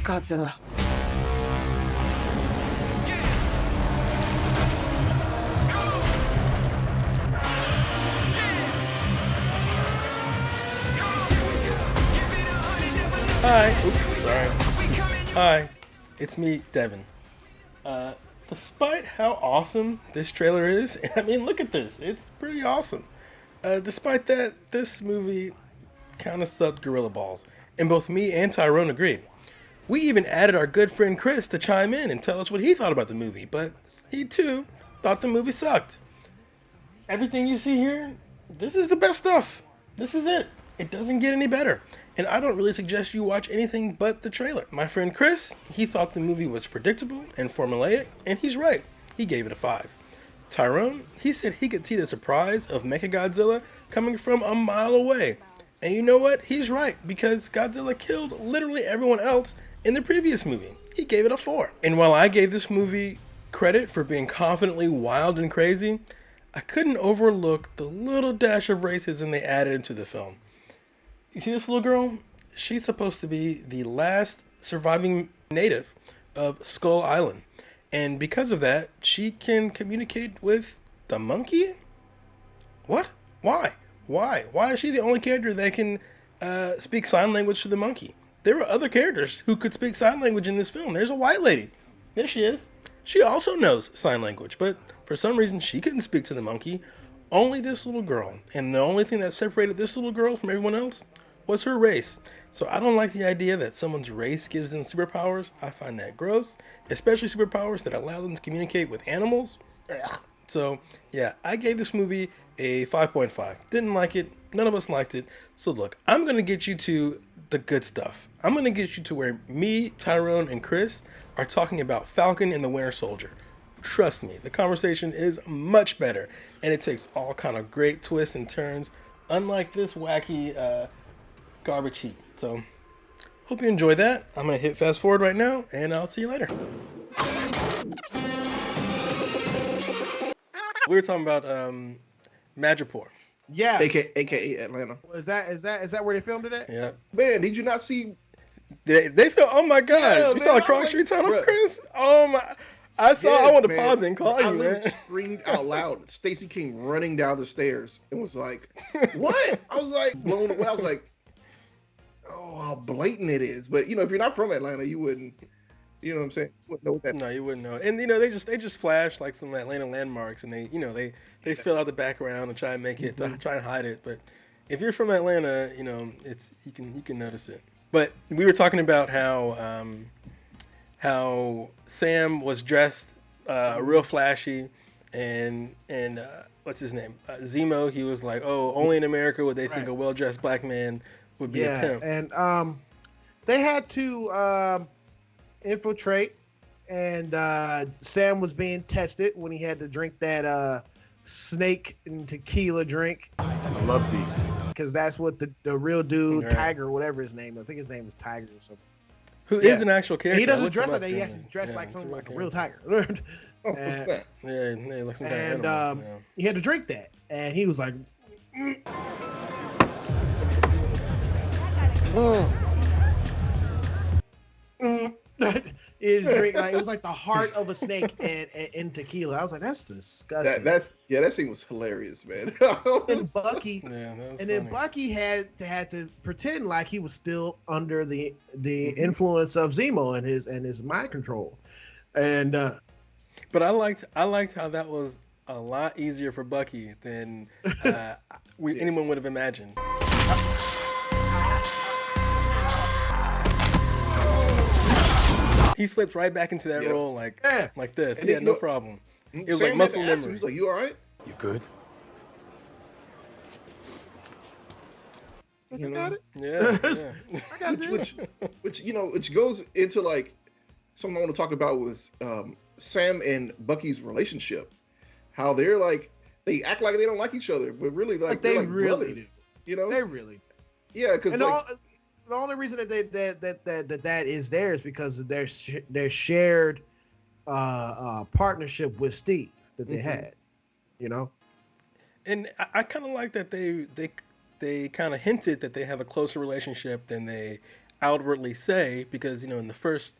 Godzilla. Hi. Oops, sorry. Hi. It's me, Devin. Despite how awesome this trailer is, I mean, look at this. It's pretty awesome. Despite that, this movie kind of sucked gorilla balls. And both me and Tyrone agreed. We even added our good friend Chris to chime in and tell us what he thought about the movie, but he too thought the movie sucked. Everything you see here, this is the best stuff. This is it. It doesn't get any better. And I don't really suggest you watch anything but the trailer. My friend Chris, he thought the movie was predictable and formulaic, and he's right. He gave it a 5. Tyrone, he said he could see the surprise of Mechagodzilla coming from a mile away. And you know what? He's right, because Godzilla killed literally everyone else in the previous movie. He gave it a 4. And while I gave this movie credit for being confidently wild and crazy, I couldn't overlook the little dash of racism they added into the film. You see this little girl? She's supposed to be the last surviving native of Skull Island. And because of that, she can communicate with the monkey? What? Why? Why is she the only character that can speak sign language to the monkey? There were other characters who could speak sign language in this film. There's a white lady. There she is. She also knows sign language, but for some reason she couldn't speak to the monkey. Only this little girl. And the only thing that separated this little girl from everyone else was her race. So I don't like the idea that someone's race gives them superpowers. I find that gross, especially superpowers that allow them to communicate with animals. Ugh. So yeah, I gave this movie a 5.5. Didn't like it. None of us liked it. So look, I'm going to get you to the good stuff. I'm going to get you to where me, Tyrone, and Chris are talking about Falcon and the Winter Soldier. Trust me, the conversation is much better, and it takes all kind of great twists and turns, unlike this wacky garbage heap. So, hope you enjoy that. I'm going to hit fast forward right now, and I'll see you later. We were talking about Madripoor. Yeah, AKA Atlanta. is that where they filmed it at? Yeah. Man, did you not see? They feel, oh my God. Yeah, you man, saw a I Cross was Street like, Tunnel, bruh. Chris? Oh my. I Yes, wanted to man. pause and call I you, literally man. screamed out loud. Stacey came running down the stairs and was like, "What?" I was like blown away. I was like, "Oh, how blatant it is!" But you know, if you're not from Atlanta, you wouldn't. You know what I'm saying? You wouldn't know what that. No, you wouldn't know. And you know, they just flash like some Atlanta landmarks, and they fill out the background and try and make it try and hide it. But if you're from Atlanta, you know, it's you can notice it. But we were talking about how Sam was dressed real flashy, and what's his name? Zemo. He was like, oh, only in America would they think a well-dressed black man would be a pimp. And they had to infiltrate, and Sam was being tested when he had to drink that snake and tequila drink. I love these. Because that's what the real dude, Right. Tiger, whatever his name is. I think his name was Tiger or something. Who is an actual character? He I doesn't looked dress him like up that. He has to and- dress yeah, like it's a something real like a real character. tiger. Oh, what's that? Yeah, he looks like an And animal. Yeah. he had to drink that, and he was like, it was like the heart of a snake and tequila. I was like, that's disgusting. That scene was hilarious, man. And Bucky, Yeah, that was and then funny. Bucky had to pretend like he was still under the influence of Zemo and his mind control, and But I liked how that was a lot easier for Bucky than anyone would have imagined. He slipped right back into that Yeah. role like this. And He then, had no you know, problem. It was Sam like muscle had to ask him, memory. He was like, "You all right?" You good? You I know? got it. Yeah, yeah. I got this. which goes into like something I want to talk about was Sam and Bucky's relationship. How they're like they act like they don't like each other, but really like But they they're like really brothers, do. You know? They really. Yeah, because And like, the only reason that that is there is because of their shared partnership with Steve that they had. You know. And I kind of like that they kind of hinted that they have a closer relationship than they outwardly say, because in the first,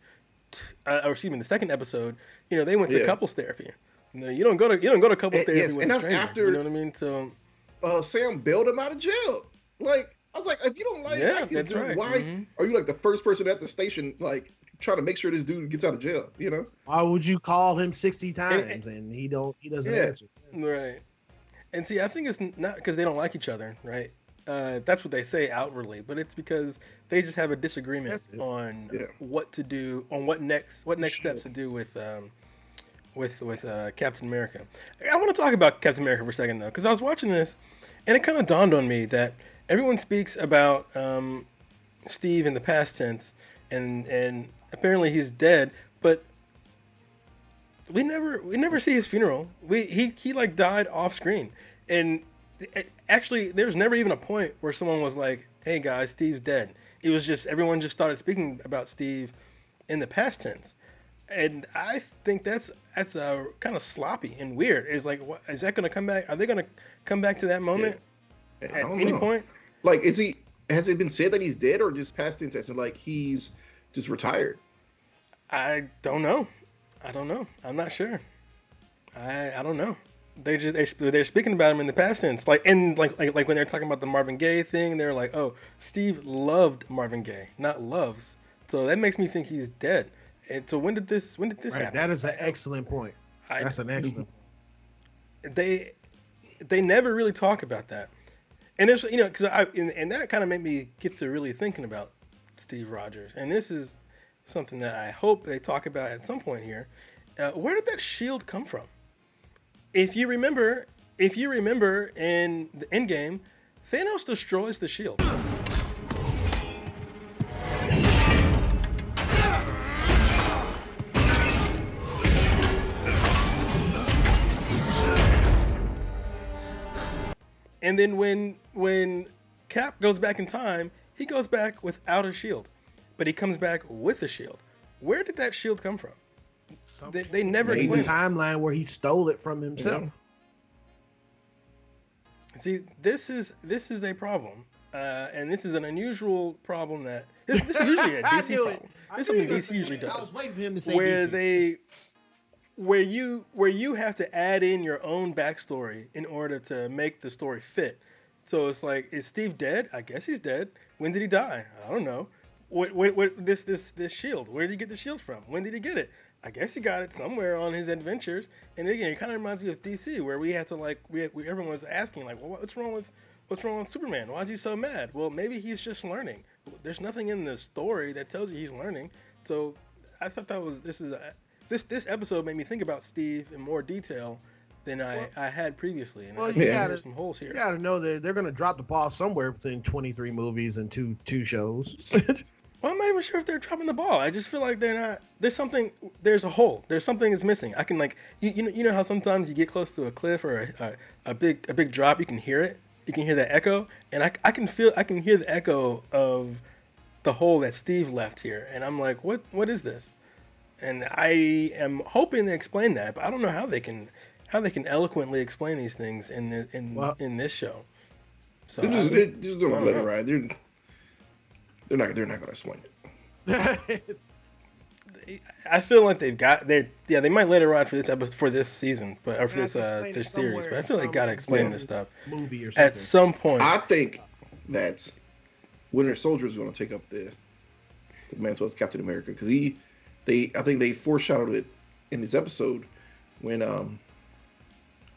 or excuse me, the second episode, they went to Yeah. couples therapy. You don't go to couples And, therapy yes, with and a that's stranger. You know after what I mean? So Sam bailed him out of jail. Like, I was like, if you don't yeah, like this that's dude, right. why are you like the first person at the station, like trying to make sure this dude gets out of jail? You know? Why would you call him 60 And, times and he doesn't Yeah. answer? right. And see, I think it's not because they don't like each other, right? That's what they say outwardly, but it's because they just have a disagreement That's it. on Yeah. what to do, on what next Sure. steps to do with Captain America. I want to talk about Captain America for a second though, because I was watching this, and it kind of dawned on me that everyone speaks about Steve in the past tense, and apparently he's dead, but we never see his funeral. He like died off screen, and actually there's never even a point where someone was like, "Hey guys, Steve's dead." It was just everyone just started speaking about Steve in the past tense, and I think that's kind of sloppy and weird. It's like, what is that going to come back? Are they going to come back to that moment I at don't any know. point? Like, has it been said that he's dead or just past tense as in like he's just retired? I don't know. I'm not sure. I don't know. They're speaking about him in the past tense, like when they're talking about the Marvin Gaye thing. They're like, "Oh, Steve loved Marvin Gaye, not loves." So that makes me think he's dead. And so when did this Right. happen? That is an excellent point. That's an excellent point. They never really talk about that. And there's because and that kind of made me get to really thinking about Steve Rogers. And this is something that I hope they talk about at some point here. Where did that shield come from? If you remember in the Endgame, Thanos destroys the shield. And then when Cap goes back in time, he goes back without a shield, but he comes back with a shield. Where did that shield come from? They never Maybe the explain it. timeline where he stole it from himself. See, this is a problem, and this is an unusual problem that this is usually a I DC knew it. problem. I This is knew something you were DC usually saying it. I does, was waiting for him to say where DC. where you have to add in your own backstory in order to make the story fit. So it's like, is Steve dead? I guess he's dead. When did he die? I don't know. What this shield? Where did he get the shield from? When did he get it? I guess he got it somewhere on his adventures. And again, it kind of reminds me of DC, where we had to everyone was asking like, well, what's wrong with Superman? Why is he so mad? Well, maybe he's just learning. There's nothing in the story that tells you he's learning. So I thought this episode made me think about Steve in more detail than I had previously. And Well, I you think gotta- there's some holes here. You got to know that they're going to drop the ball somewhere between 23 movies and two shows. Well, I'm not even sure if they're dropping the ball. I just feel like they're not. There's a hole. There's something that's missing. I can you know how sometimes you get close to a cliff or a big drop, you can hear it. You can hear that echo, and I can hear the echo of the hole that Steve left here, and I'm like, what is this? And I am hoping they explain that, but I don't know how they can eloquently explain these things in this show. So They're just doing a don't let it know. ride. They're not going to explain it. I feel like they might let it ride for this episode, for this season, but or for They this have to explain it this series. somewhere But I in feel like some gotta explain this stuff movie or something. at some point. I think that Winter Soldier is going to take up the mantle as Captain America because I think they foreshadowed it in this episode when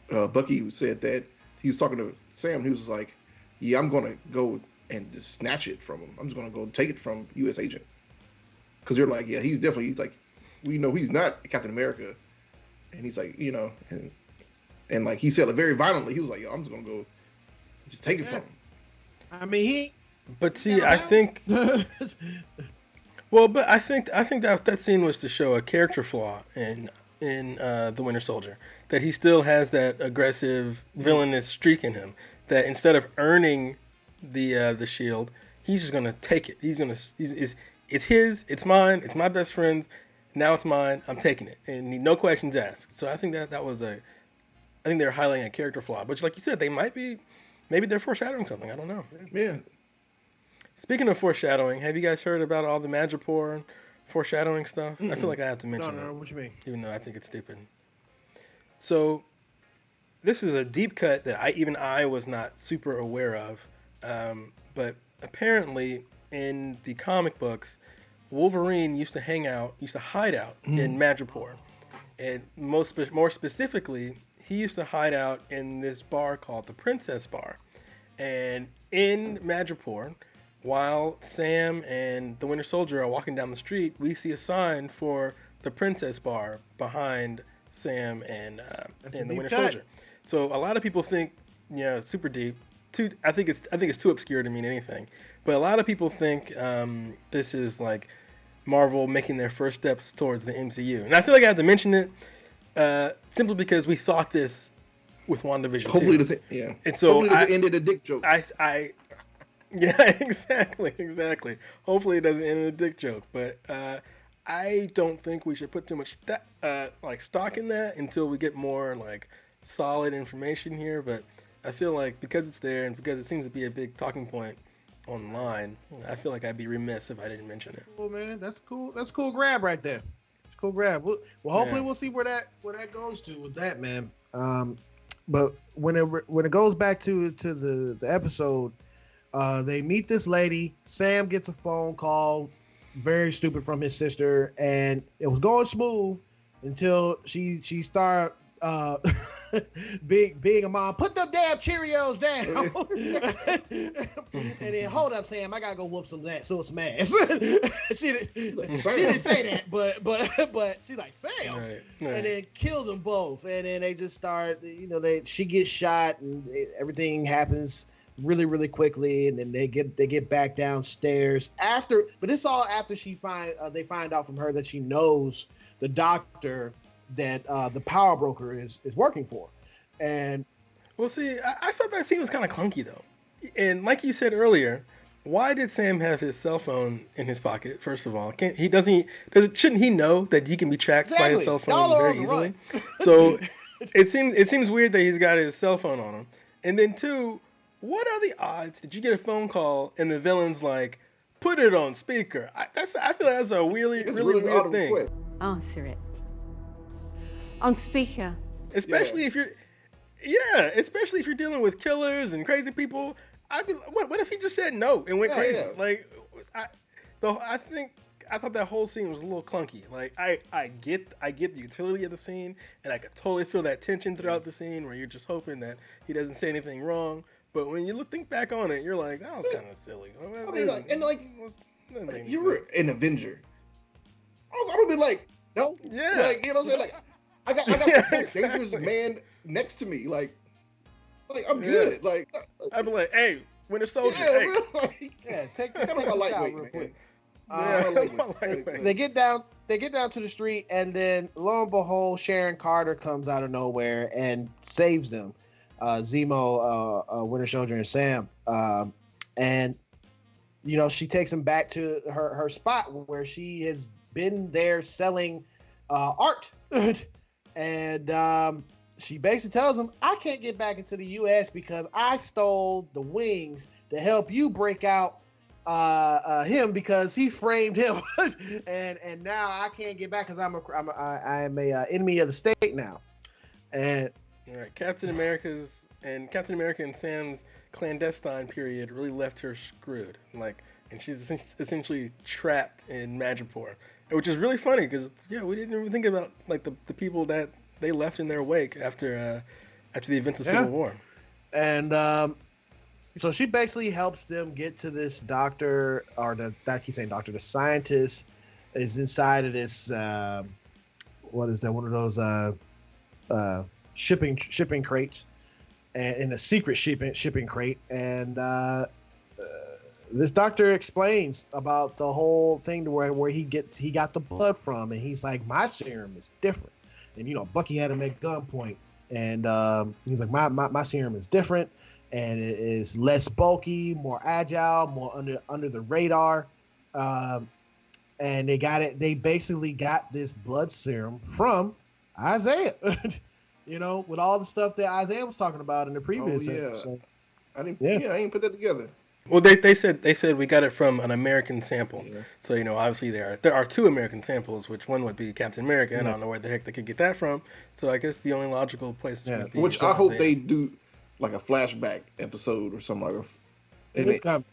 Bucky said that he was talking to Sam. He was like, "Yeah, I'm going to go and just snatch it from him. I'm just going to go take it from U.S. Agent." Because they're like, "Yeah, he's like, we know he's not Captain America," and he's like, and like he said it very violently. He was like, "Yo, I'm just going to go just take it from him." I mean, But see, I think but I think that scene was to show a character flaw in the Winter Soldier, that he still has that aggressive villainous streak in him. That instead of earning the shield, he's just gonna take it. It's his, it's mine, it's my best friend's. Now it's mine. I'm taking it, and no questions asked. So I think that was I think they're highlighting a character flaw. But like you said, maybe they're foreshadowing something. I don't know. Yeah. Speaking of foreshadowing, have you guys heard about all the Madripoor foreshadowing stuff? I feel Mm-mm. like I have to mention No, it, what you mean? even though I think it's stupid. So this is a deep cut that I was not super aware of, but apparently in the comic books, Wolverine used to hide out in Mm. Madripoor, and more specifically, he used to hide out in this bar called the Princess Bar, and in Madripoor, while Sam and the Winter Soldier are walking down the street, we see a sign for the Princess Bar behind Sam That's a and the deep Winter cut. Soldier. So a lot of people think, yeah, super deep. I think it's too obscure to mean anything. But a lot of people think this is like Marvel making their first steps towards the MCU, and I feel like I have to mention it simply because we thought this with WandaVision Hopefully, too. doesn't. Yeah. And so Hopefully, doesn't end in a dick joke. yeah, exactly. Hopefully, it doesn't end in a dick joke. But I don't think we should put too much like stock in that until we get more like solid information here. But I feel like because it's there and because it seems to be a big talking point online, I feel like I'd be remiss if I didn't mention it. Cool, man. That's cool. That's a cool grab right there. It's a cool grab. Well, hopefully Yeah. we'll see where that goes to with that, man. But when it goes back to the episode, they meet this lady. Sam gets a phone call, very stupid, from his sister, and it was going smooth until she started being a mom. Put them damn Cheerios down. And then hold up, Sam. I gotta go whoop some ass. she didn't say that, but she's like, Sam. Right. And then kills them both, and then they just start. She gets shot, and everything happens really, really quickly, and then they get back downstairs after. But it's all after they find out from her that she knows the doctor that the power broker is working for, and Well, see, I thought that scene was kind of clunky though, and like you said earlier, why did Sam have his cell phone in his pocket? First of all, shouldn't he know that he can be tracked by his exactly, cell phone y'all are very on the easily? run. So it seems weird that he's got his cell phone on him. And then two, what are the odds that you get a phone call and the villain's like, put it on speaker? I feel like that's a really It's really weird odd thing. request. Answer it. On speaker. Especially if you're dealing with killers and crazy people. I'd be what if he just said no and went crazy? Yeah. Like I thought that whole scene was a little clunky. Like I get the utility of the scene, and I could totally feel that tension throughout the scene where you're just hoping that he doesn't say anything wrong. But when you think back on it, you're like, that was kind of silly. I mean, you were sense. an Avenger. I would be like, no, Yeah. like you know what I'm saying, like I got Yeah, the most dangerous exactly. man next to me, like I'm good, like I'd be like, hey, Winter Soldier, yeah, hey. real, like, Yeah, take kind of this my out lightweight, real man. quick. Yeah, lightweight. They get down to the street, and then lo and behold, Sharon Carter comes out of nowhere and saves them. Zemo, Winter Soldier, and Sam. And she takes him back to her spot where she has been there selling art. And she basically tells him, I can't get back into the U.S. because I stole the wings to help you break out him because he framed him. and now I can't get back because I'm a enemy of the state now. And All right, Captain America and Sam's clandestine period really left her screwed. And she's essentially trapped in Madripoor, which is really funny because we didn't even think about like the people that they left in their wake after the events of Civil War. And so she basically helps them get to this doctor, I keep saying doctor, the scientist is inside of this. What is that? One of those shipping crates, and in a secret shipping crate. And this doctor explains about the whole thing to where he got the blood from, and he's like, my serum is different. And Bucky had him at gunpoint, and he's like, my serum is different, and it is less bulky, more agile, more under the radar. And they basically got this blood serum from Isaiah. With all the stuff that Isaiah was talking about in the previous episode. I didn't put that together. Well, they said we got it from an American sample. Yeah. So obviously there are two American samples, which one would be Captain America, and I don't know where the heck they could get that from. So I guess the only logical place would be. Which I hope they do like a flashback episode or something like that.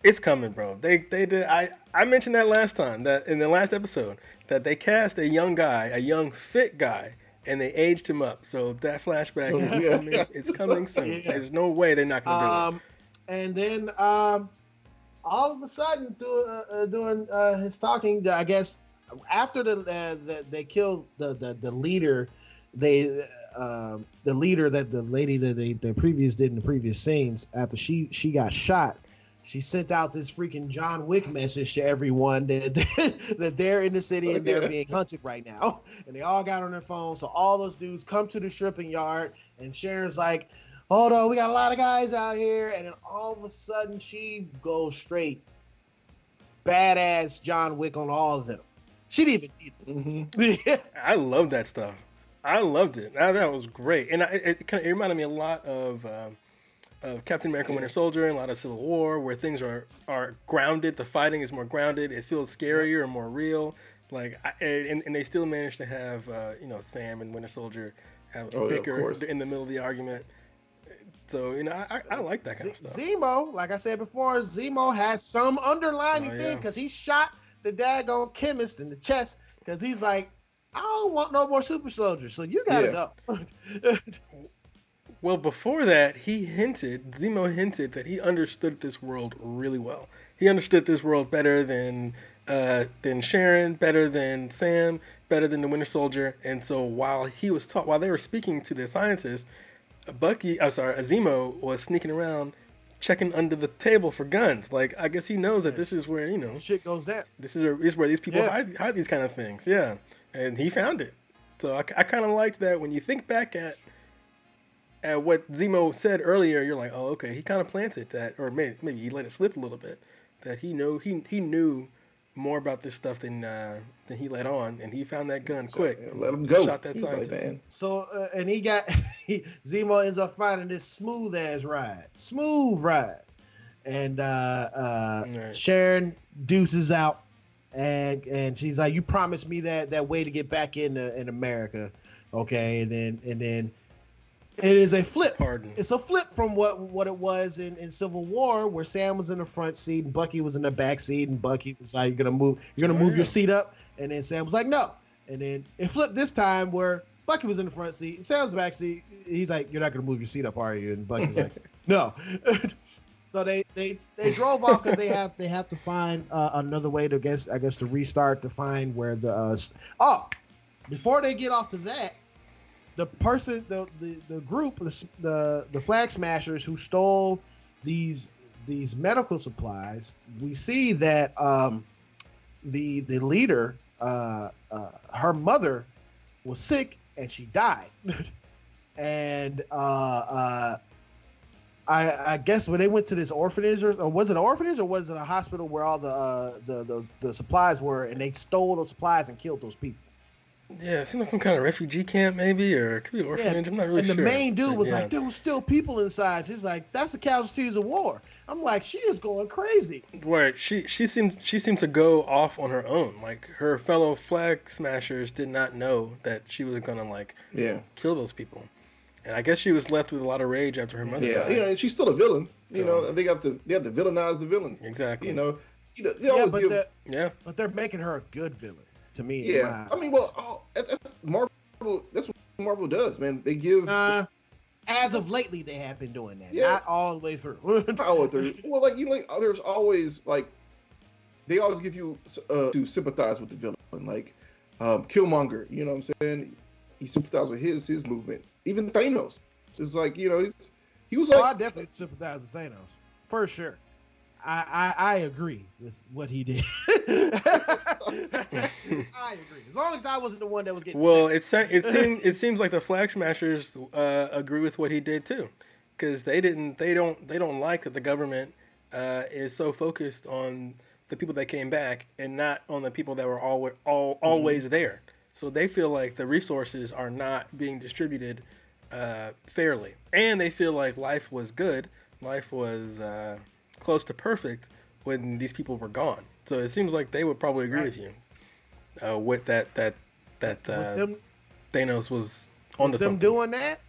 It's coming, bro. They did. I mentioned that last time, that in the last episode, that they cast a young guy, a young fit guy, and they aged him up. So that flashback is coming. It's coming soon. Yeah. There's no way they're not gonna do it. And then all of a sudden, doing his talking, I guess after they killed the leader, the leader that the lady that they previous did in the previous scenes, after she got shot, she sent out this freaking John Wick message to everyone that they're in the city and they're being hunted right now. And they all got on their phones. So all those dudes come to the stripping yard, and Sharon's like, hold on, we got a lot of guys out here. And then all of a sudden she goes straight badass John Wick on all of them. She didn't even need them. I love that stuff. I loved it. That was great. And it reminded me a lot of Captain America Winter Soldier and a lot of Civil War, where things are grounded. The fighting is more grounded. It feels scarier and more real. And they still managed to have Sam and Winter Soldier have a bicker in the middle of the argument. So I like that kind of stuff. Zemo, like I said before, Zemo has some underlying thing because he shot the daggone chemist in the chest because he's like, I don't want no more super soldiers, so you gotta go. Well, before that, Zemo hinted that he understood this world really well. He understood this world better than Sharon, better than Sam, better than the Winter Soldier. And so while they were speaking to the scientists, Zemo was sneaking around, checking under the table for guns. Like, I guess he knows that this is where shit goes down. This is where these people hide these kind of things. Yeah, and he found it. So I kind of liked that. When you think back at what Zemo said earlier, you're like, oh, okay, he kind of planted that, or maybe he let it slip a little bit, that he knew more about this stuff than he let on, and he found that gun quick. Let him go. Shot that scientist. Like, so and Zemo ends up finding this smooth ride, and Sharon deuces out, and she's like, you promised me that way to get back in America, okay, and then. It is a flip. Pardon. It's a flip from what it was in Civil War, where Sam was in the front seat and Bucky was in the back seat, and Bucky was like, you're gonna move your seat up, and then Sam was like, no. And then it flipped this time where Bucky was in the front seat and Sam's back seat. He's like, you're not gonna move your seat up, are you? And Bucky's like, no. So they drove off because they have to find another way to to restart, to find where before they get off to that. The person, the group, the Flag Smashers who stole these medical supplies, we see that the leader, her mother was sick and she died, and I guess when they went to this orphanage, or was it an orphanage, or was it a hospital where all the supplies were, and they stole those supplies and killed those people. Yeah, it seemed like some kind of refugee camp, maybe, or it could be an orphanage. I'm not really sure. And the main dude was like, there was still people inside. She's like, that's the casualties of war. I'm like, she is going crazy. Where she seemed to go off on her own. Like, her fellow Flag Smashers did not know that she was gonna kill those people. And I guess she was left with a lot of rage after her mother died. And she's still a villain. They have to villainize the villain. Exactly. But they're making her a good villain. To me, yeah. I mean, that's Marvel. That's what Marvel does, man. They give. As of lately, they have been doing that. Yeah. Not all the way through. Not all the way through. Well, there's always they always give you to sympathize with the villain, like Killmonger. You know what I'm saying? You sympathize with his movement. Even Thanos. It's like he was like. I definitely sympathize with Thanos for sure. I agree with what he did. I agree. As long as I wasn't the one that was getting. Well, it seems like the Flag Smashers agree with what he did too, because they don't like that the government is so focused on the people that came back and not on the people that were always there. So they feel like the resources are not being distributed fairly, and they feel like life was good. Life was close to perfect when these people were gone. So it seems like they would probably agree with you with that Thanos was onto them something. doing that,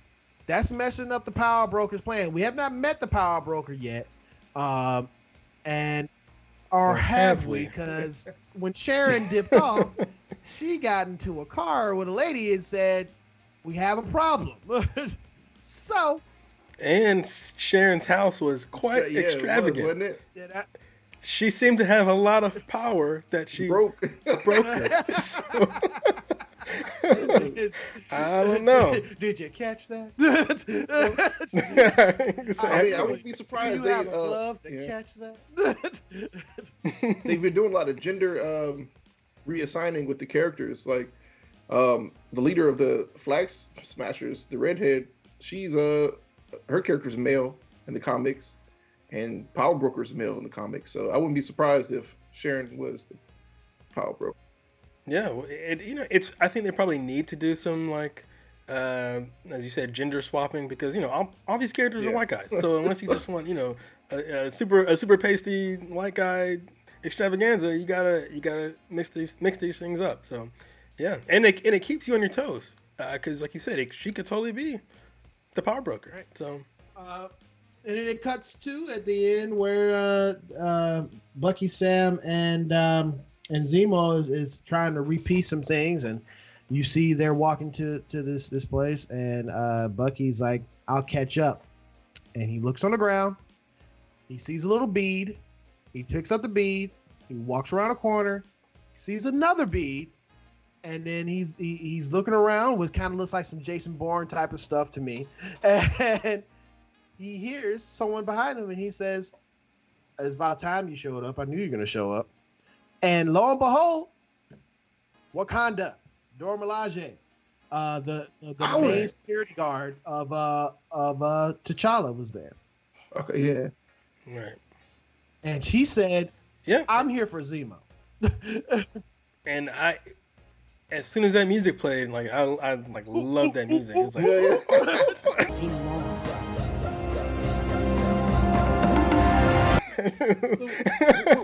that's messing up the Power Broker's plan. We have not met the Power Broker yet, and or have we? Because when Sharon dipped off, she got into a car with a lady and said, "We have a problem." So, and Sharon's house was quite extravagant. Wasn't it? Yeah, she seemed to have a lot of power that she broke it. So, I don't know. Did you catch that? Exactly. I would be surprised. Do you have a glove to catch that? They've been doing a lot of gender reassigning with the characters. Like the leader of the Flag Smashers, the redhead, she's her character's male in the comics, and Power Broker's male in the comics. So I wouldn't be surprised if Sharon was the Power Broker. Yeah, it's. I think they probably need to do some like, as you said, gender swapping because all these characters are white guys. So unless you just want a super pasty white guy extravaganza, you gotta mix these things up. So yeah, and it keeps you on your toes because like you said, she could totally be the Power Broker. Right. So. And then it cuts to at the end where Bucky, Sam, and Zemo is trying to repeat some things, and you see they're walking to this place, and Bucky's like, "I'll catch up," and he looks on the ground, he sees a little bead, he picks up the bead, he walks around a corner, he sees another bead, and then he's looking around, which kind of looks like some Jason Bourne type of stuff to me, and he hears someone behind him, and he says, "It's about time you showed up. I knew you were going to show up." And lo and behold, Wakanda, Dora Milaje, the main security guard of T'Challa was there. Okay, yeah. Right. And she said, "Yeah, I'm here for Zemo." And as soon as that music played, like I like loved that music. It was like, So,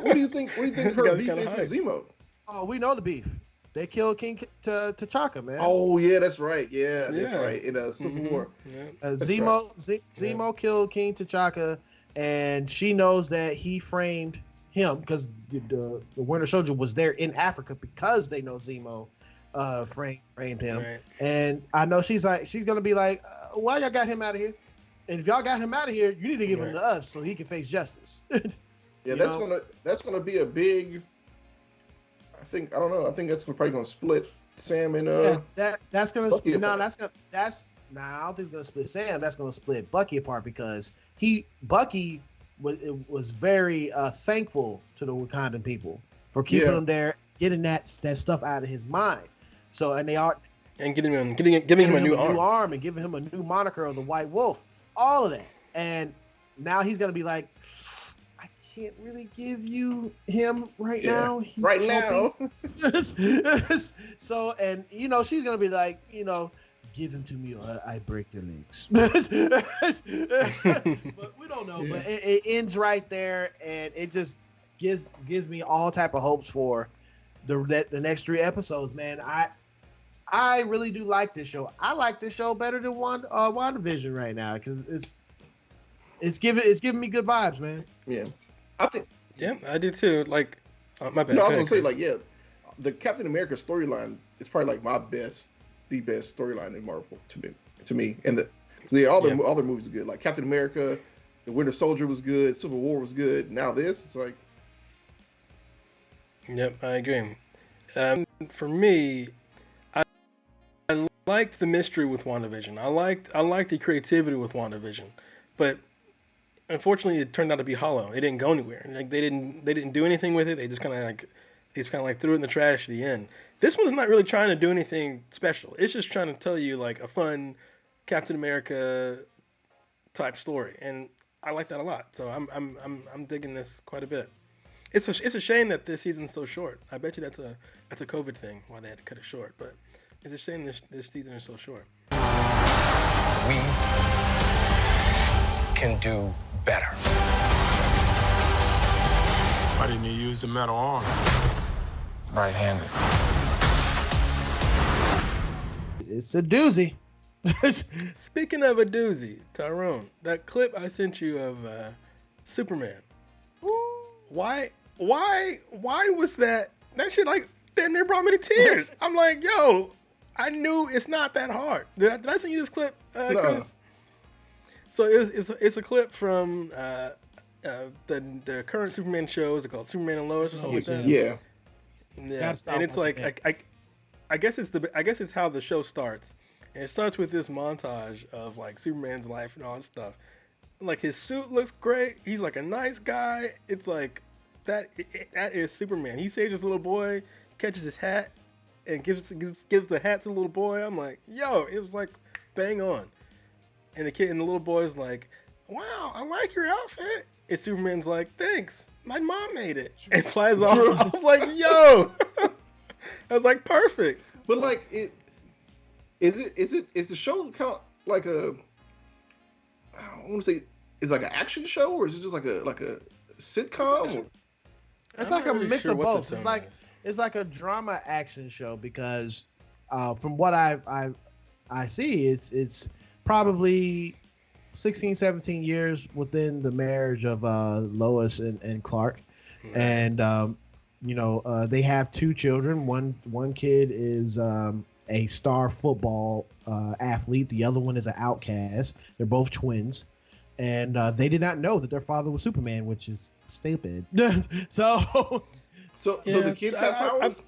what do you think? What do you think her beef is with Zemo? Oh, we know the beef. They killed King T'Chaka, man. Oh yeah, that's right. Yeah, that's right. In Civil War, Zemo killed King T'Chaka, and she knows that he framed him because the Winter Soldier was there in Africa because they know Zemo framed him. Right. And I know she's gonna be like, why y'all got him out of here? And if y'all got him out of here, you need to give him to us so he can face justice. Yeah, that's gonna be a big. I think that's probably gonna split Sam and that's gonna Bucky no that's gonna that's I don't think it's gonna split Sam. That's gonna split Bucky apart because Bucky was very thankful to the Wakandan people for keeping him there, getting that stuff out of his mind. So and giving him a new arm and giving him a new moniker of the White Wolf. All of that, and now he's gonna be like, I can't really give you him right now. Right now. So, and she's gonna be like, give him to me or I break your legs. But we don't know. Yeah. But it ends right there, and it just gives me all type of hopes for the next 3 episodes. Man, I really do like this show. I like this show better than WandaVision right now because it's giving me good vibes, man. Yeah, I think. Yeah, I do too. Like, my bad. No, I was gonna say like, the Captain America storyline is probably like the best storyline in Marvel to me. And all the other movies are good. Like Captain America, the Winter Soldier was good, Civil War was good. Now this, it's like. Yep, I agree. For me, I liked the mystery with WandaVision. I liked the creativity with WandaVision, but unfortunately, it turned out to be hollow. It didn't go anywhere. Like they didn't do anything with it. They just kind of like threw it in the trash at the end. This one's not really trying to do anything special. It's just trying to tell you like a fun Captain America type story, and I like that a lot. So I'm digging this quite a bit. It's a shame that this season's so short. I bet you that's a COVID thing why they had to cut it short, but. It's a shame this season is so short. We can do better. Why didn't you use the metal arm? Right-handed. It's a doozy. Speaking of a doozy, Tyrone, that clip I sent you of Superman. Why was that shit like damn near brought me to tears? I'm like, yo, I knew it's not that hard. Did I send you this clip, Chris? So it's a clip from the current Superman show. Is it called Superman and Lois or something like that? Yeah. Yeah, and it's like I guess it's how the show starts. And it starts with this montage of like Superman's life and all that stuff. Like his suit looks great. He's like a nice guy. It's like that is Superman. He saves this little boy, catches his hat, and gives the hat to the little boy. I'm like, yo, it was like bang on. And the little boy's like, wow, I like your outfit. And Superman's like, thanks, my mom made it, and flies off. I was like, yo, I was like, perfect. But like is the show count like a, I want to say, is it like an action show, or is it just like a sitcom? It's like a really mix sure of what the both. It's tone like is. it's like a drama action show because from what I see, it's probably 16, 17 years within the marriage of Lois and Clark. And they have 2 children. One kid is a star football athlete. The other one is an outcast. They're both twins. And they did not know that their father was Superman, which is stupid. So the kids have powers?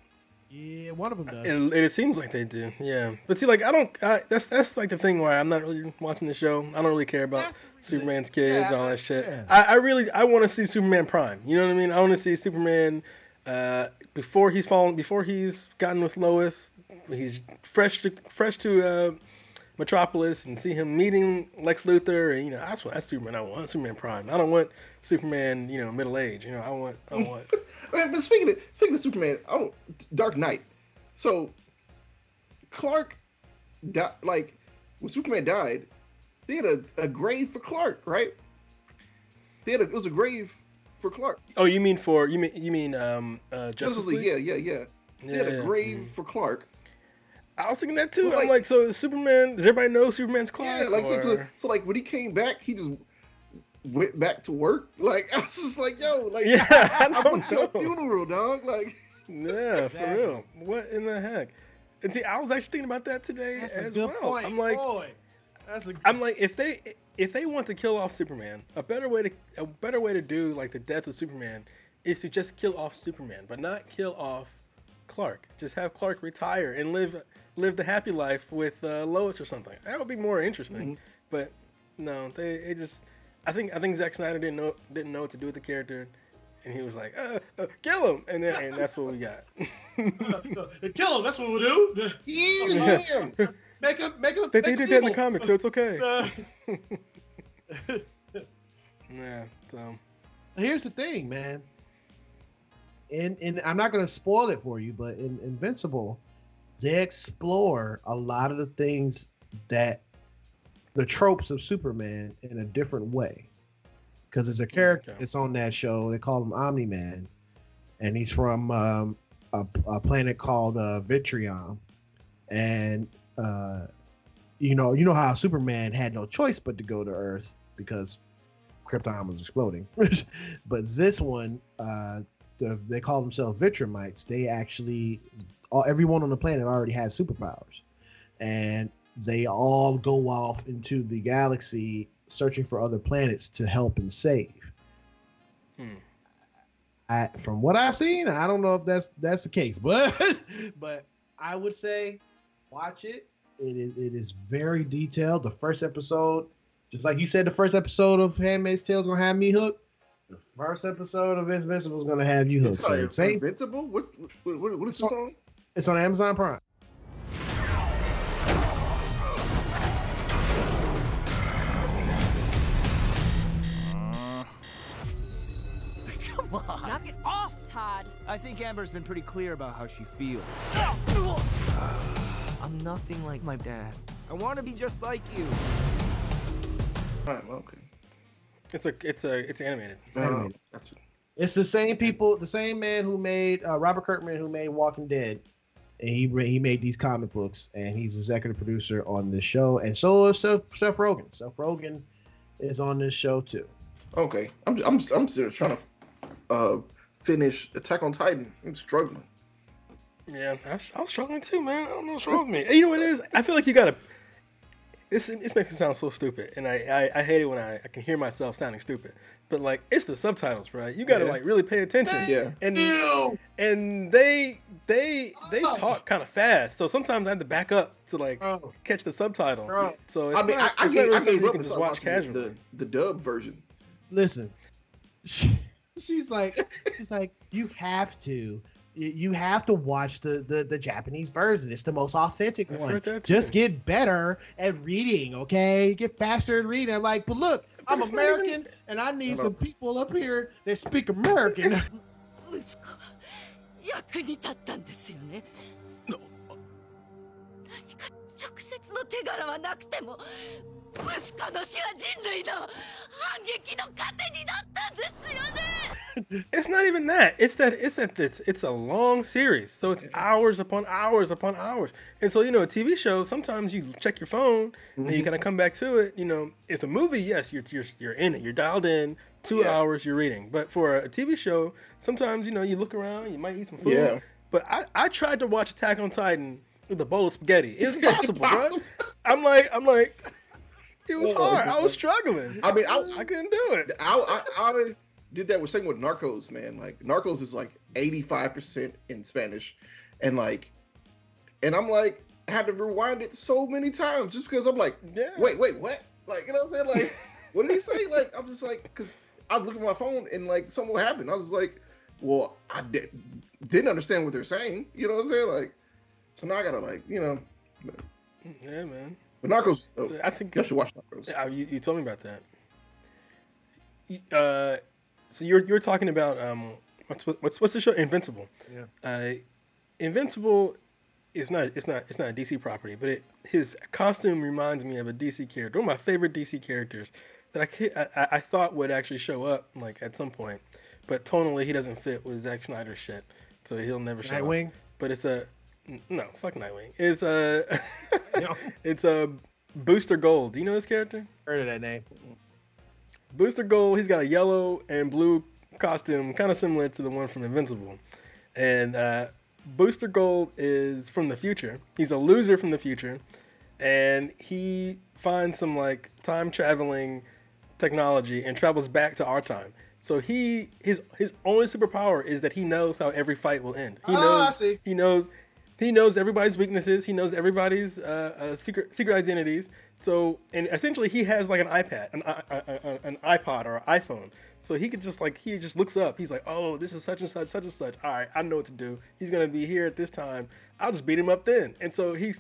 Yeah, one of them does. And it seems like they do, yeah. But see, like that's like the thing where I'm not really watching the show. I don't really care about Superman's kids, all that shit. Yeah. I want to see Superman Prime. You know what I mean? I want to see Superman before he's gotten with Lois. He's fresh to Metropolis, and see him meeting Lex Luthor, and that's Superman I want. Superman Prime. I don't want Superman, middle age. I want. But speaking of Superman, Dark Knight. So Clark, like when Superman died, they had a grave for Clark, right? It was a grave for Clark. Oh, you mean Justice League? Yeah. They had a grave for Clark. I was thinking that too. Well, I'm like, so is Superman? Does everybody know Superman's Clark? Yeah, like so like when he came back, he just went back to work. Like I was just like, yo, like yeah, I went to a funeral, dog. Like yeah, for real. What in the heck? And see, I was actually thinking about that today as well. Point. I'm like, if they want to kill off Superman, a better way to do like the death of Superman is to just kill off Superman, but not kill off Clark. Just have Clark retire and live the happy life with Lois or something. That would be more interesting. Mm-hmm. But no, they just. I think Zack Snyder didn't know what to do with the character, and he was like, kill him, and that's what we got. Kill him. That's what we'll do. Yeah. Make him. They did that in the comics, so it's okay. Yeah. So here's the thing, man. And I'm not gonna spoil it for you, but in Invincible, they explore a lot of the things that the tropes of Superman in a different way. Because there's a character that's on that show, they call him Omni-Man, and he's from a planet called Vitrion. And you know how Superman had no choice but to go to Earth because Krypton was exploding. But this one, they call themselves Vitramites. They actually, everyone on the planet already has superpowers, and they all go off into the galaxy searching for other planets to help and save. From what I've seen, I don't know if that's the case, but I would say watch it. It is very detailed. The first episode, just like you said, the first episode of Handmaid's Tale is gonna have me hooked. The first episode of Invincible is gonna have you hooked. It's Invincible? What is the song? It's on Amazon Prime. Come on. Knock it off, Todd. I think Amber's been pretty clear about how she feels. I'm nothing like my dad. I want to be just like you. Okay. It's animated. Animated. Gotcha. It's the same people, the same man who made Robert Kirkman, who made Walking Dead, and he made these comic books, and he's executive producer on this show, and so is Seth Rogen. Seth Rogen is on this show too. Okay, I'm still trying to finish Attack on Titan. I'm struggling. Yeah, I was struggling too, man. I don't know what's wrong with me. You know what it is? I feel like you gotta. This makes me sound so stupid, and I hate it when I can hear myself sounding stupid. But like, it's the subtitles, right? You gotta like really pay attention. Yeah. And they talk kind of fast, so sometimes I have to back up to like catch the subtitle. So it's I gave up you can and just started watch watching casually. the dub version. Listen, she's like, you have to watch the Japanese version. It's the most authentic one. Just get better at reading, okay? Get faster at reading. I'm like, but look, I'm American, and I need some people up here that speak American. 息子は役に立ったんですよね。何か直接の手柄はなくても息子の死は人類の反撃の糧になったんですよね。It's not even that. It's a long series, so it's hours upon hours upon hours. And so, you know, a TV show, sometimes you check your phone and you kind of come back to it. You know, if a movie, yes, you're in it, you're dialed in. 2 hours you're reading. But for a TV show, sometimes, you know, you look around, you might eat some food. Yeah. But I tried to watch Attack on Titan with a bowl of spaghetti. It's impossible, bro. I'm like, it was hard. I was struggling. I mean, I couldn't do it. I did that with saying with Narcos, man. Like Narcos is like 85% in Spanish, and I'm like, I had to rewind it so many times just because I'm like, wait, what? Like, you know what I'm saying? Like, what did he say? Like, I'm just like, because I was looking at my phone and like something happened. I was like, well, I didn't understand what they're saying. You know what I'm saying? Like, so now I gotta like, you know. Yeah, man. But Narcos, I think you should watch Narcos. Yeah, you told me about that. So you're talking about what's the show? Invincible. Yeah. Invincible is not a DC property, but his costume reminds me of a DC character. One of my favorite DC characters that I thought would actually show up like at some point, but tonally he doesn't fit with Zack Snyder's shit, so he'll never show Nightwing? up. But it's no, fuck Nightwing. It's a Booster Gold. Do you know this character? Heard of that name. Booster Gold, he's got a yellow and blue costume, kind of similar to the one from Invincible. And Booster Gold is from the future. He's a loser from the future, and he finds some like time traveling technology and travels back to our time. So his only superpower is that he knows how every fight will end. He knows. I see. He knows everybody's weaknesses. He knows everybody's secret identities. So, and essentially he has like an iPad, an iPod or an iPhone. So he just looks up. He's like, oh, this is such and such, such and such. All right, I know what to do. He's going to be here at this time. I'll just beat him up then. And so he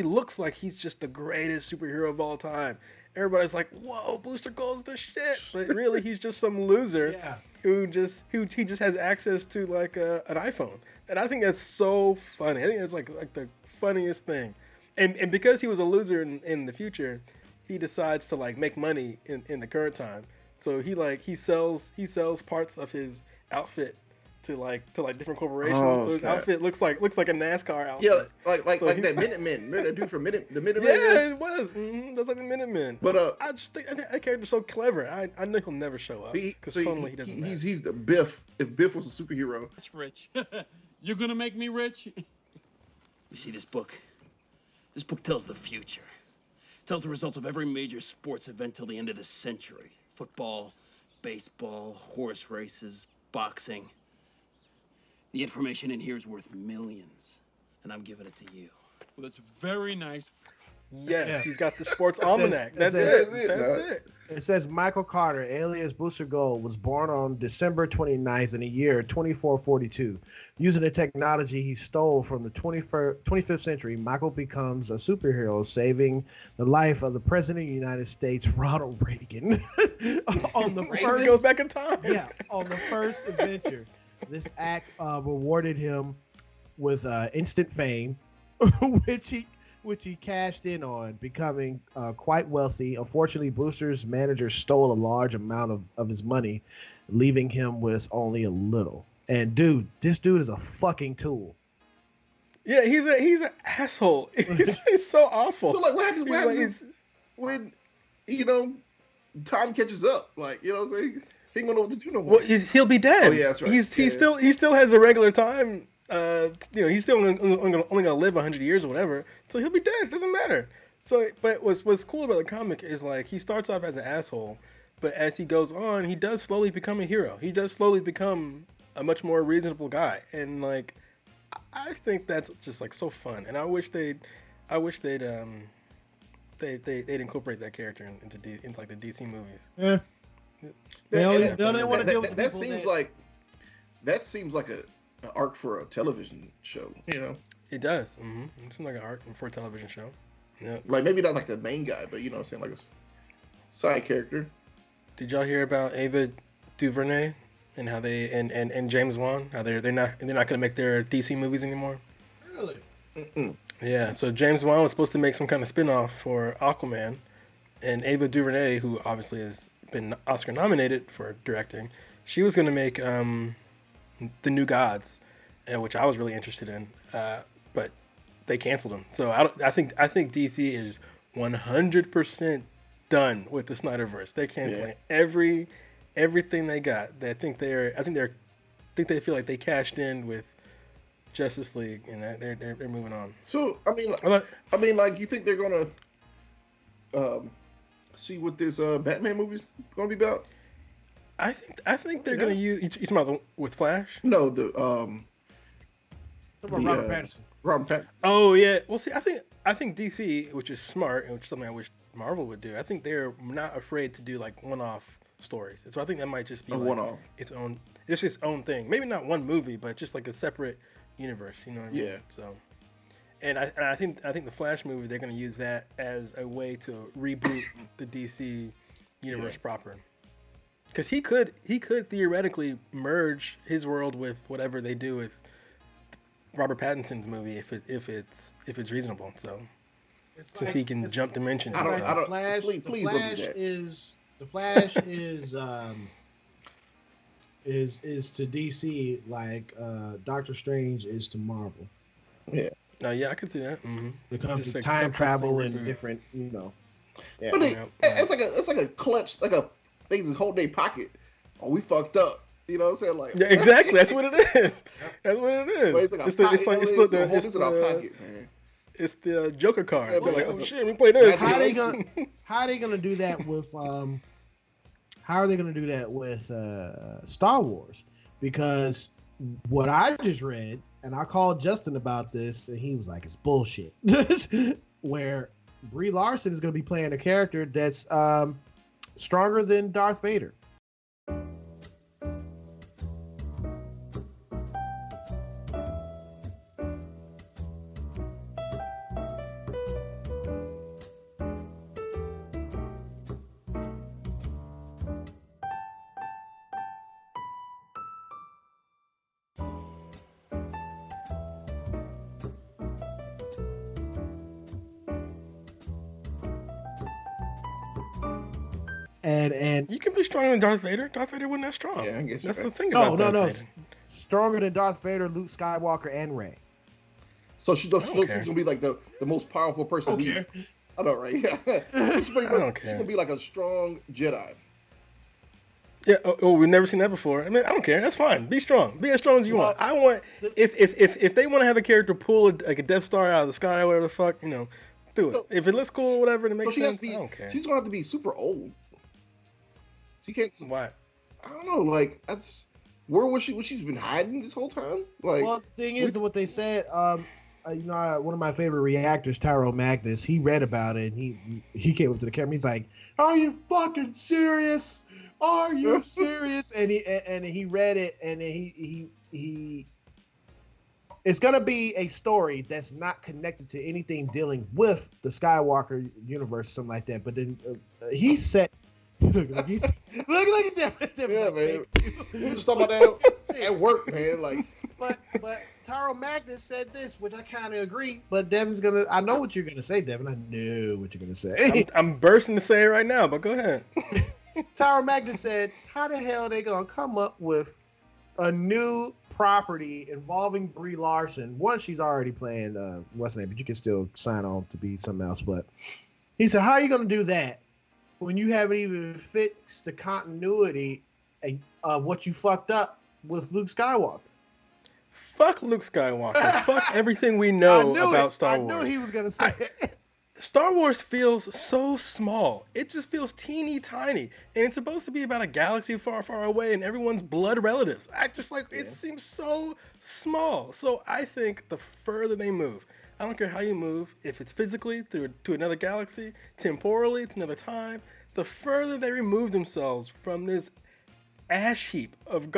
looks like he's just the greatest superhero of all time. Everybody's like, whoa, Booster Gold's the shit. But really, he's just some loser who just has access to like an iPhone. And I think that's so funny. I think that's like the funniest thing. And because he was a loser in the future, he decides to like make money in the current time. So he sells parts of his outfit to different corporations. So his outfit looks like a NASCAR outfit. Yeah, like that Minutemen. Remember that dude from the Minutemen? Yeah, it was. That's like the Minutemen. But I think that character's so clever. I know he'll never show up because totally he doesn't. He's the Biff. If Biff was a superhero, That's rich. You're gonna make me rich? You see this book? This book tells the future. Tells the results of every major sports event till the end of the century. Football, baseball, horse races, boxing. The information in here is worth millions, and I'm giving it to you. Well, that's very nice. Yes, he's got the sports almanac. That's it. It says Michael Carter, alias Booster Gold, was born on December 29th in the year 2442. Using the technology he stole from the 25th century, Michael becomes a superhero, saving the life of the President of the United States, Ronald Reagan, on the first goes back in time. Yeah, on the first adventure. This act rewarded him with instant fame, which he which he cashed in on, becoming quite wealthy. Unfortunately, Brewster's manager stole a large amount of his money, leaving him with only a little. And dude, this dude is a fucking tool. Yeah, he's an asshole. He's so awful. So like, what happens when time catches up? Like, you know what I'm saying? He ain't gonna know what to do no more. Well, he'll be dead. Oh yeah, that's right. He still has a regular time. He's still only gonna live 100 years or whatever. So he'll be dead. It doesn't matter. So, but what's cool about the comic is like he starts off as an asshole, but as he goes on, he does slowly become a hero. He does slowly become a much more reasonable guy, and like I think that's just like so fun. And I wish they'd incorporate that character into like the DC movies. Yeah. They only want to deal with that. Seems like an arc for a television show. You know, it does. Mm-hmm. It seems like an arc for a television show. Yeah, like maybe not like the main guy, but you know what I'm saying, like a side character. Did y'all hear about Ava DuVernay and how they and James Wan, how they're not gonna make their DC movies anymore? Really? Mm-mm. Yeah. So James Wan was supposed to make some kind of spinoff for Aquaman, and Ava DuVernay, who obviously has been Oscar nominated for directing, she was gonna make The New Gods, which I was really interested in, but they canceled them. So I think DC is 100% done with the Snyderverse. They're canceling everything they got. I think they feel like they cashed in with Justice League, and they're moving on. So I mean, like you think they're gonna see what this Batman movie's gonna be about? I think they're gonna use. You talking about with Flash? No, the Robert Pattinson. Robert Pattinson. Oh yeah. Well, see, I think DC, which is smart, and which is something I wish Marvel would do. I think they're not afraid to do like one-off stories. So I think that might just be one-off, its own thing. Maybe not one movie, but just like a separate universe. You know what I mean? Yeah. So, and I think the Flash movie, they're gonna use that as a way to reboot the DC universe proper. Because he could theoretically merge his world with whatever they do with Robert Pattinson's movie if it's reasonable. So since he can jump dimensions. The Flash is to DC like Doctor Strange is to Marvel. Yeah. Yeah, I can see that. Mm-hmm. It comes to time travel and different, you know. Yeah. But it's like a clutch, like a they just hold their pocket. Oh, we fucked up. You know what I'm saying? Like, yeah, exactly. That's what it is. That's what it is. It's the Joker card. Yeah, like, oh shit, we play this. How are they gonna do that with How are they gonna do that with Star Wars? Because what I just read, and I called Justin about this, and he was like, "It's bullshit." Where Brie Larson is gonna be playing a character that's stronger than Darth Vader. And you can be stronger than Darth Vader. Darth Vader wasn't that strong. Yeah, I guess that's the thing about Darth Vader. Stronger than Darth Vader, Luke Skywalker, and Rey. So she's gonna be like the most powerful person. Okay. I know, right? Yeah. She's gonna be like a strong Jedi. Yeah. Oh, we've never seen that before. I mean, I don't care. That's fine. Be strong. Be as strong as you want. I want if they want to have a character pull like a Death Star out of the sky or whatever the fuck, you know, do it. So, if it looks cool or whatever, and it makes sense, I don't care. She's gonna have to be super old. She can't. Why? I don't know. Like that's where was she? She's been hiding this whole time. Like, well, the thing is, what they said. You know, one of my favorite reactors, Tyrone Magnus, he read about it. And he came up to the camera. He's like, "Are you fucking serious? Are you serious?" And he read it, and he. It's gonna be a story that's not connected to anything dealing with the Skywalker universe, something like that. But then he said. Look at that. Yeah, man. We just talking about that at work, man. Like, but Tyrone Magnus said this, which I kind of agree. But I know what you're gonna say, Devin. I know what you're gonna say. I'm bursting to say it right now, but go ahead. Tyrone Magnus said, "How the hell are they gonna come up with a new property involving Brie Larson? One, she's already playing what's her name, but you can still sign on to be something else. But he said, how are you gonna do that when you haven't even fixed the continuity of what you fucked up with Luke Skywalker?" Fuck Luke Skywalker. Fuck everything we know about Star Wars. I knew he was gonna say it. Star Wars feels so small. It just feels teeny tiny. And it's supposed to be about a galaxy far, far away and everyone's blood relatives. It seems so small. So I think the further they move, I don't care how you move, if it's physically to another galaxy, temporally to another time, the further they remove themselves from this ash heap of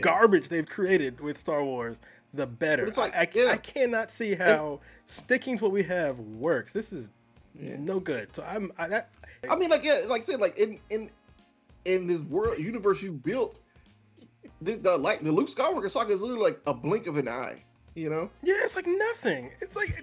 garbage they've created with Star Wars, the better. It's like, I cannot see how sticking to what we have works. This is no good. So like I said, like in this world universe you built, the Luke Skywalker saga is literally like a blink of an eye. You know? Yeah, it's like nothing.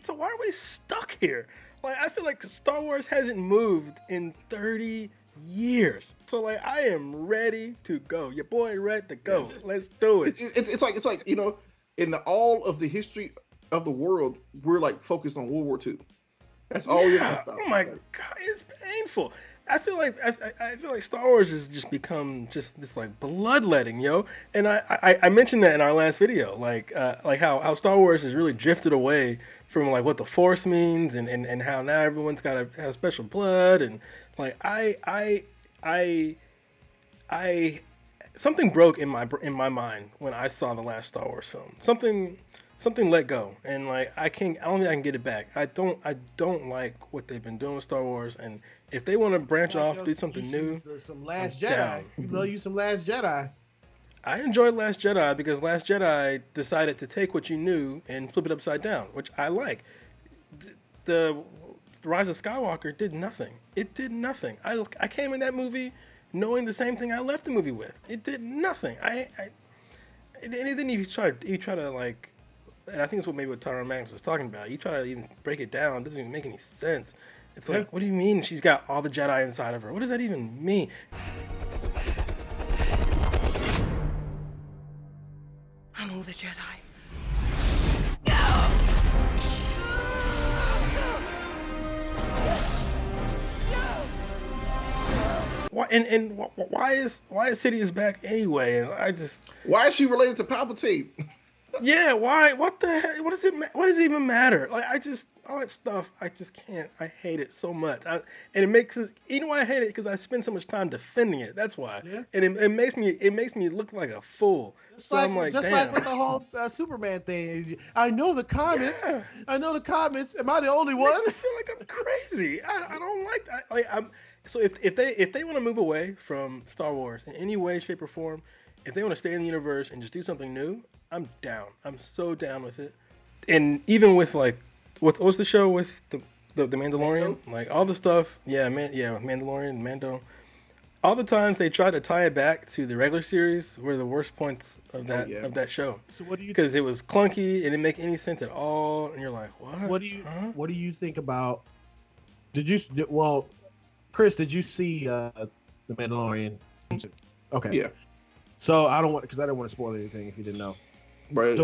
So why are we stuck here? Like I feel like Star Wars hasn't moved in 30 years. So like I am ready to go. Your boy ready to go. Let's do it. It's like you know. In all of the history of the world, we're like focused on World War II. That's all we're talking about. Oh my God, it's painful. I feel like Star Wars has just become just this like bloodletting, yo. And I mentioned that in our last video, like how Star Wars has really drifted away from like what the Force means and how now everyone's got to have special blood and like something broke in my mind when I saw the last Star Wars film. Something let go, and like I don't think I can get it back. I don't like what they've been doing with Star Wars, and if they want to branch off, do something new, some Last Jedi. You love you some Last Jedi. I enjoyed Last Jedi because Last Jedi decided to take what you knew and flip it upside down, which I like. The Rise of Skywalker did nothing. It did nothing. I came in that movie knowing the same thing I left the movie with. It did nothing. And then you try to like, and I think it's what Tyrone Magnus was talking about. You try to even break it down. It doesn't even make any sense. It's like, what do you mean she's got all the Jedi inside of her? What does that even mean? I'm all the Jedi. Why is Sidious back anyway? And why is she related to Palpatine? Yeah, why? What the heck? What does it even matter? Like all that stuff, I just can't. I hate it so much. And it makes it. You know why I hate it? Because I spend so much time defending it. That's why. Yeah. And it makes me look like a fool. Like with the whole Superman thing. I know the comments. Yeah. I know the comments. Am I the only one? I feel like I'm crazy. I don't like that. So if they want to move away from Star Wars in any way, shape, or form, if they want to stay in the universe and just do something new, I'm down. I'm so down with it. And even with like, what's the show with the Mandalorian? Like all the stuff, Mandalorian, Mando. All the times they try to tie it back to the regular series were the worst points of that show. So what do you? Because it was clunky and it didn't make any sense at all, and you're like, what? What do you think about? Chris, did you see the Mandalorian? Okay. Yeah. So I don't want because I didn't want to spoil anything if you didn't know. Right.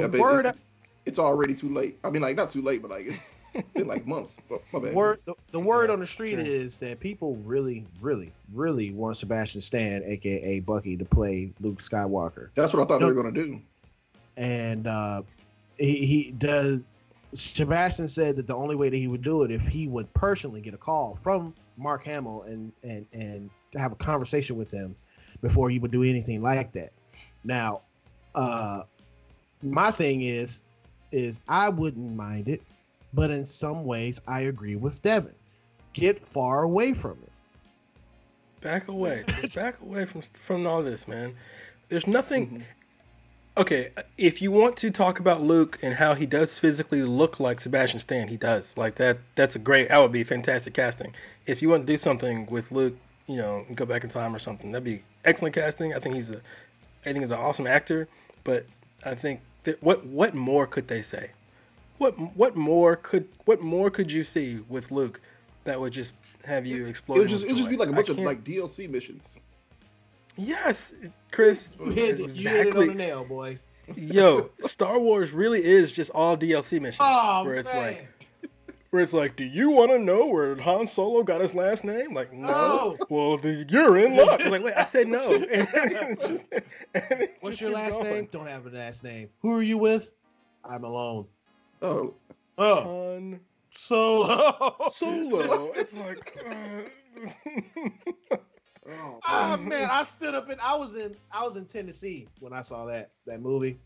It's already too late. I mean, like not too late, but like it's been like months. But my bad. The word on the street is that people really, really, really want Sebastian Stan, aka Bucky, to play Luke Skywalker. That's what I thought they were gonna do. And he does. Sebastian said that the only way that he would do it if he would personally get a call from Mark Hamill and to have a conversation with him before he would do anything like that. Now, my thing is I wouldn't mind it, but in some ways I agree with Devin. Get far away from it. Back away. Back away from all this, man. There's nothing. Mm-hmm. Okay, if you want to talk about Luke and how he does physically look like Sebastian Stan, he does. Like that that would be fantastic casting. If you want to do something with Luke, go back in time or something, that'd be excellent casting. I think he's an awesome actor, but I think What more could they say? What more could you see with Luke that would just have you explode? It would just be like a bunch of like DLC missions. Yes, Chris. You hit it on the nail, boy. Yo, Star Wars really is just all DLC missions. Oh, where it's man. where it's like, do you want to know where Han Solo got his last name? Like, no. No. Well, you're in luck. It's like, wait, I said no. What's your last name? Don't have a last name. Who are you with? I'm alone. Oh. Han Solo. It's like. Oh man, I stood up and I was in Tennessee when I saw that movie.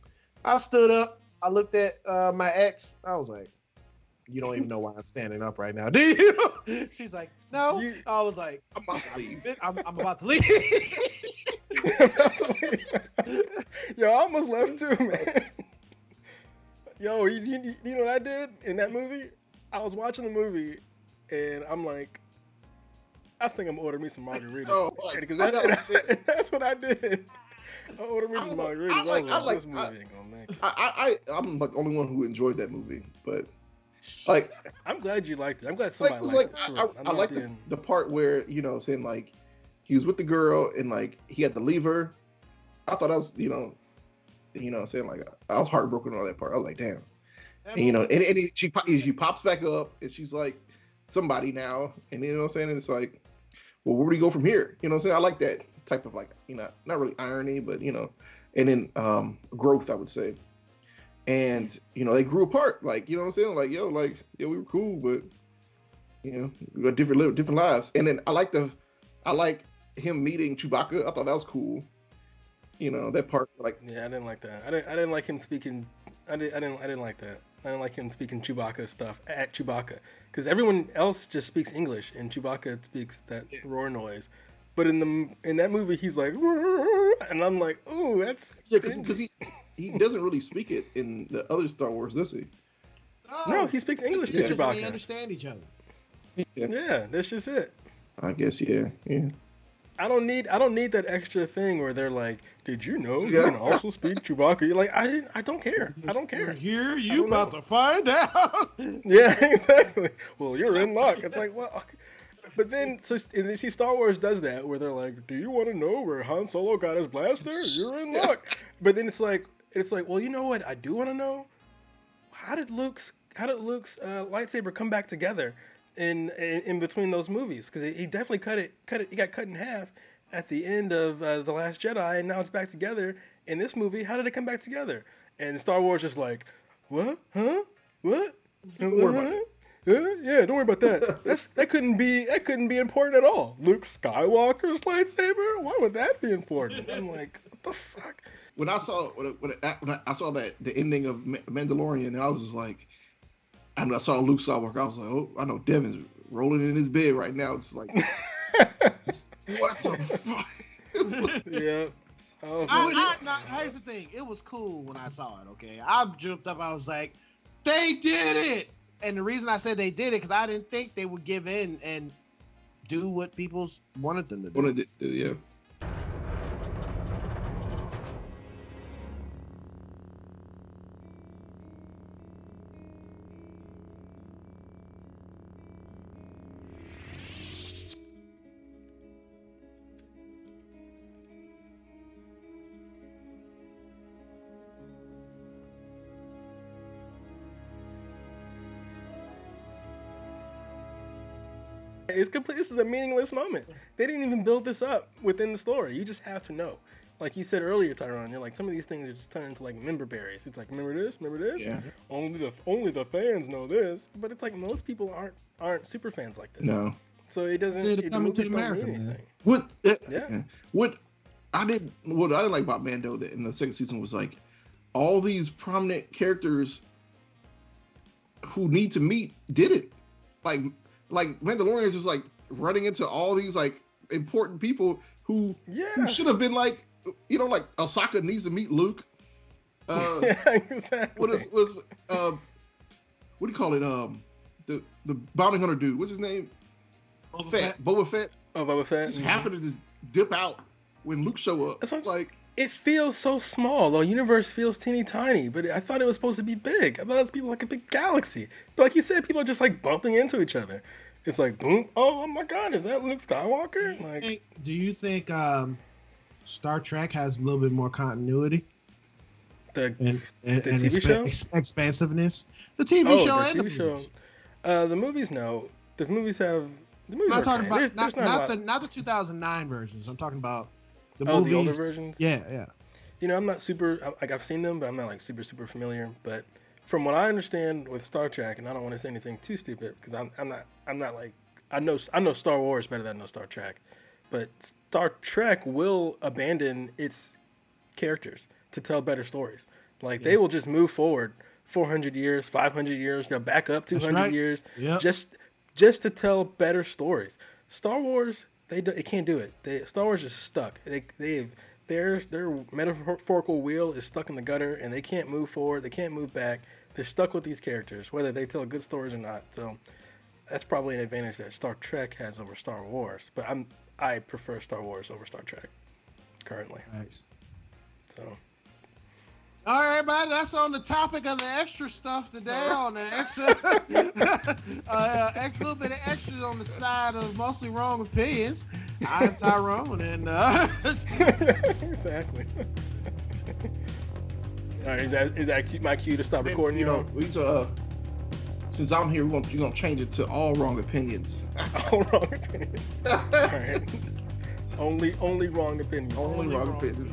I stood up, I looked at my ex, I was like, you don't even know why I'm standing up right now, do you? She's like, no. I was like, I'm about to leave. I'm about to leave. Yo, I almost left too, man. Yo, you know what I did in that movie? I was watching the movie and I'm like, I think I'm ordering me some margaritas. Because that's what I did. I ordered me some margaritas. This movie ain't gonna make it. I'm like the only one who enjoyed that movie, but like I'm glad you liked it. I'm glad somebody liked it. I like the part where, saying like he was with the girl and like he had to leave her. I thought I was, saying like I was heartbroken on that part. I was like, damn. And she pops back up and she's like somebody now, and you know what I'm saying? And it's like, well, where do we go from here? You know what I'm saying? I like that type of like, not really irony, but and then growth, I would say. And they grew apart, like, you know what I'm saying? Like, we were cool, but we got different lives. And then I like him meeting Chewbacca. I thought that was cool. That part, like, yeah, I didn't like that. I didn't like him speaking. I didn't like that. I didn't like him speaking Chewbacca stuff at Chewbacca, because everyone else just speaks English and Chewbacca speaks that roar noise. But in that movie, he's like, and I'm like, ooh, that's because he doesn't really speak it in the other Star Wars, does he? No, he speaks English to Chewbacca. They understand each other. Yeah, that's just it. I guess, yeah. I don't need that extra thing where they're like, did you know you can also speak Chewbacca? You're like, I don't care. I don't care. Here, you about to find out. Yeah, exactly. Well, you're in luck. It's like, well, okay. But then, see, Star Wars does that where they're like, do you want to know where Han Solo got his blaster? You're in luck. But then it's like, well, you know what? I do want to know. How did Luke's lightsaber come back together in between those movies? Because he definitely cut it. He got cut in half at the end of The Last Jedi, and now it's back together in this movie. How did it come back together? And Star Wars just like, what? Huh? What? Yeah, don't worry about that. That couldn't be important at all. Luke Skywalker's lightsaber? Why would that be important? I'm like, what the fuck? When I saw that the ending of Mandalorian, and I was just like, and I saw Luke Skywalker, I was like, oh, I know Devin's rolling in his bed right now. It's like, what the fuck? Yeah. Here's the thing. It was cool when I saw it, okay? I jumped up. I was like, they did it! And the reason I said they did it, because I didn't think they would give in and do what people wanted them to do. Yeah. It's complete. This is a meaningless moment. They didn't even build this up within the story. You just have to know. Like you said earlier, Tyrone, you're like, some of these things are just turned into like member berries. It's like, remember this? Yeah. Only the fans know this. But it's like most people aren't super fans like this. No. So it doesn't. Coming to America, man. What I didn't like about Mando that in the second season was like all these prominent characters who need to meet did it. Like Mandalorian is just like running into all these like important people who should have been like, like Ahsoka needs to meet Luke. Yeah, exactly. What do you call it? The bounty hunter dude. What's his name? Boba Fett. Boba Fett. Oh, Boba Fett. Just happened to just dip out when Luke show up. That's what it feels so small. The universe feels teeny tiny, but I thought it was supposed to be big. I thought it was people like a big galaxy. But like you said, people are just like bumping into each other. It's like boom. Oh my God, is that Luke Skywalker? Like, do you think Star Trek has a little bit more continuity? The and TV show expansiveness. The TV show and the movies. The movies, no. The movies have. The movies I'm are talking okay. about not the 2009 versions. I'm talking about the movies. the older versions. Yeah. You know, I'm not super. Like I've seen them, but I'm not like super familiar. But from what I understand with Star Trek, and I don't want to say anything too stupid because I'm not like I know Star Wars better than I know Star Trek, but Star Trek will abandon its characters to tell better stories. Like they will just move forward 400 years, 500 years. They'll back up 200 years, just to tell better stories. Star Wars, they can't do it. Star Wars is stuck. Their metaphorical wheel is stuck in the gutter, and they can't move forward. They can't move back. They're stuck with these characters, whether they tell good stories or not. So that's probably an advantage that Star Trek has over Star Wars. But I prefer Star Wars over Star Trek currently. Nice. So. All right, everybody, that's on the topic of the extra stuff today. On the extra, little bit of extras on the side of mostly wrong opinions. I'm Tyrone, and exactly. All right, is that my cue to stop recording? You know, since I'm here, you're gonna change it to all wrong opinions. All wrong opinions. All right. Only wrong opinions. Only wrong opinions.